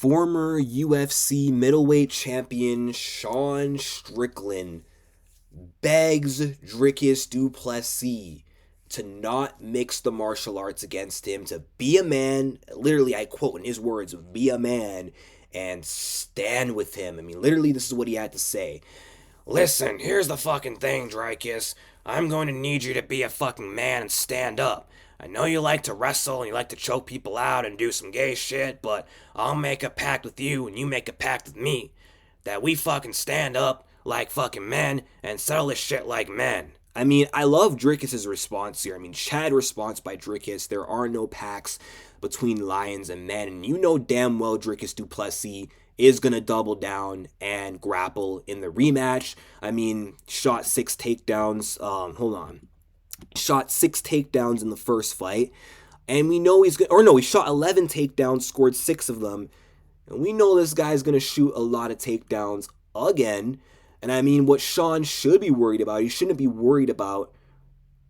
Former UFC middleweight champion Sean Strickland begs Dricus Du Plessis to not mix the martial arts against him, to be a man, literally I quote in his words, be a man and stand with him. I mean, literally this is what he had to say. Listen, here's the fucking thing, Dricus. I'm going to need you to be a fucking man and stand up. I know you like to wrestle and you like to choke people out and do some gay shit, but I'll make a pact with you and you make a pact with me that we fucking stand up like fucking men and settle this shit like men. I mean, I love Dricus' response here. I mean, Chad response by Dricus. There are no pacts between lions and men. And you know damn well Dricus Du Plessis is going to double down and grapple in the rematch. I mean, shot 6 takedowns. Shot 6 takedowns in the first fight. And we know he's going to, or no, he shot 11 takedowns, scored 6 of them. And we know this guy's going to shoot a lot of takedowns again. And I mean, what Sean should be worried about, he shouldn't be worried about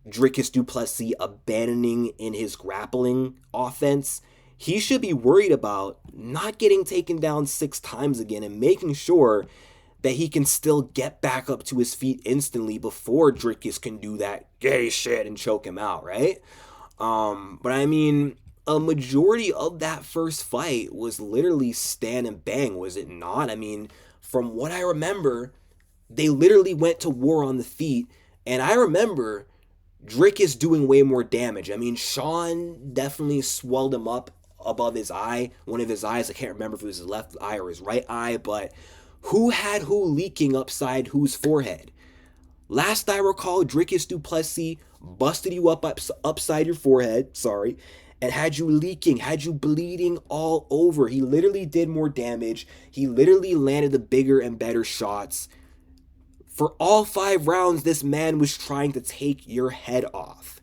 Dricus Du Plessis abandoning in his grappling offense. He should be worried about not getting taken down 6 times again and making sure that he can still get back up to his feet instantly before Dricus can do that gay shit and choke him out, right? But I mean, a majority of that first fight was literally stand and bang, was it not? I mean, from what I remember, they literally went to war on the feet, and I remember Dricus doing way more damage. I mean, Sean definitely swelled him up above his eye, one of his eyes. I can't remember if it was his left eye or his right eye, but who had who leaking upside whose forehead? Last I recall, Dricus Du Plessis busted you up upside your forehead, and had you leaking, had you bleeding all over. He literally did more damage. He literally landed the bigger and better shots. For all 5 rounds, this man was trying to take your head off.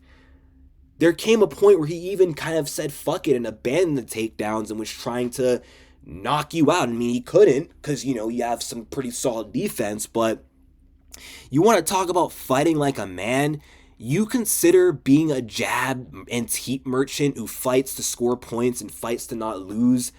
There came a point where he even kind of said fuck it and abandoned the takedowns and was trying to knock you out. I mean, he couldn't because, you know, you have some pretty solid defense, but you want to talk about fighting like a man? You consider being a jab antique merchant who fights to score points and fights to not lose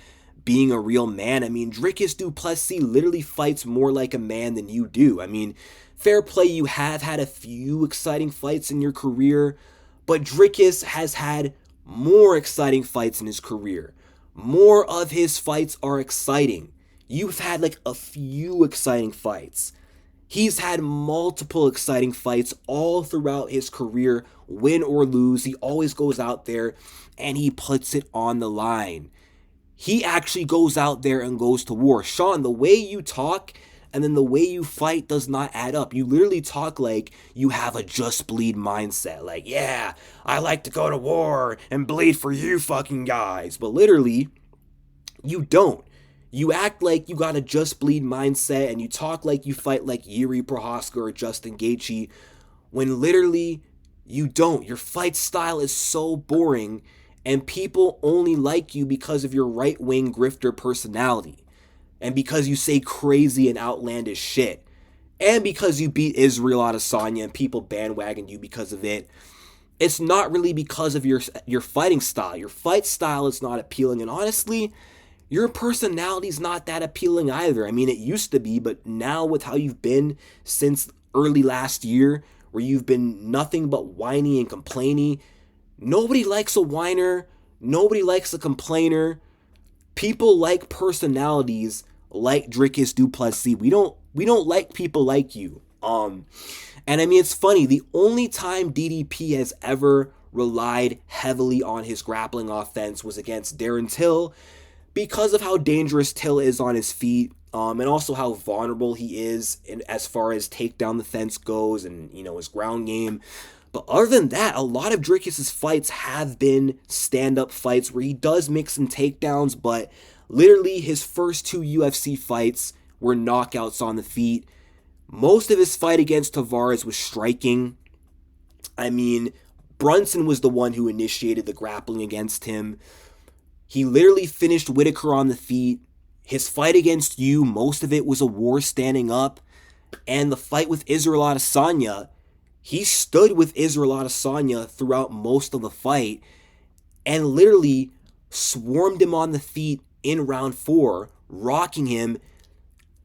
being a real man? I mean, Dricus Du Plessis literally fights more like a man than you do. I mean, fair play, you have had a few exciting fights in your career, but Dricus has had more exciting fights in his career. More of his fights are exciting. You've had like a few exciting fights. He's had multiple exciting fights all throughout his career, win or lose. He always goes out there and he puts it on the line. He actually goes out there and goes to war. Sean, the way you talk and then the way you fight does not add up. You literally talk like you have a just bleed mindset. Like, yeah, I like to go to war and bleed for you fucking guys. But literally, you don't. You act like you got a just bleed mindset and you talk like you fight like Yuri Prohaska or Justin Gaethje when literally you don't. Your fight style is so boring and people only like you because of your right-wing grifter personality and because you say crazy and outlandish shit and because you beat Israel Adesanya and people bandwagon you because of it. It's not really because of your fighting style. Your fight style is not appealing, and honestly, your personality's not that appealing either. I mean, it used to be, but now with how you've been since early last year, where you've been nothing but whiny and complaining, nobody likes a whiner. Nobody likes a complainer. People like personalities like Dricus Du Plessis. We don't like people like you. And I mean, it's funny. The only time DDP has ever relied heavily on his grappling offense was against Darren Till, because of how dangerous Till is on his feet, and also how vulnerable he is as far as takedown defense goes and, you know, his ground game. But other than that, a lot of Dricus' fights have been stand-up fights where he does make some takedowns, but literally his first 2 UFC fights were knockouts on the feet. Most of his fight against Tavares was striking. I mean, Brunson was the one who initiated the grappling against him. He literally finished Whitaker on the feet. His fight against you, most of it was a war standing up. And the fight with Israel Adesanya, he stood with Israel Adesanya throughout most of the fight and literally swarmed him on the feet in round 4, rocking him,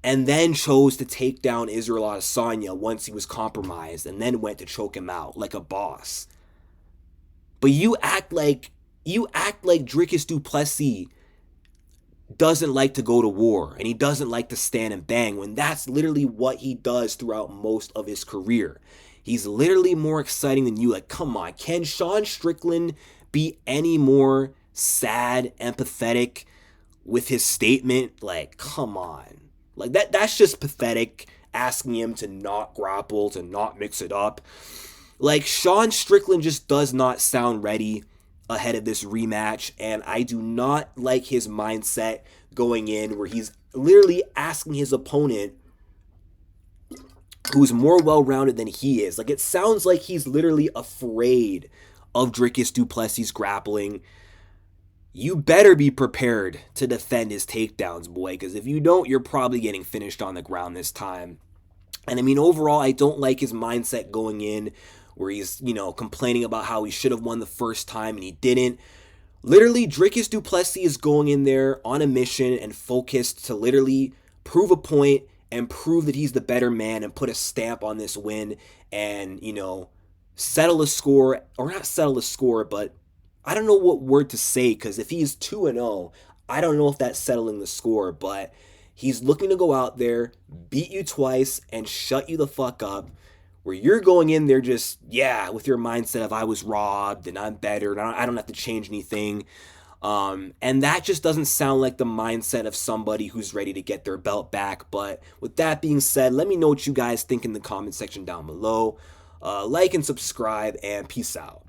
and then chose to take down Israel Adesanya once he was compromised, and then went to choke him out like a boss. But you act like Dricus Du Plessis doesn't like to go to war and he doesn't like to stand and bang when that's literally what he does throughout most of his career. He's literally more exciting than you. Like, come on, can Sean Strickland be any more sad, empathetic with his statement? Like, come on. Like that's just pathetic, asking him to not grapple, to not mix it up. Like, Sean Strickland just does not sound ready ahead of this rematch, and I do not like his mindset going in where he's literally asking his opponent who's more well-rounded than he is. Like, it sounds like he's literally afraid of Dricus Du Plessis grappling. You better be prepared to defend his takedowns, boy, because if you don't, you're probably getting finished on the ground this time. And I mean, overall, I don't like his mindset going in where he's, complaining about how he should have won the first time and he didn't. Literally, Dricus Du Plessis is going in there on a mission and focused to literally prove a point and prove that he's the better man and put a stamp on this win and, settle a score, or not settle a score, but I don't know what word to say, because if he's 2-0, I don't know if that's settling the score, but he's looking to go out there, beat you twice, and shut you the fuck up, where you're going in there just, with your mindset of I was robbed and I'm better and I don't have to change anything. And that just doesn't sound like the mindset of somebody who's ready to get their belt back. But with that being said, let me know what you guys think in the comment section down below. Like and subscribe, and peace out.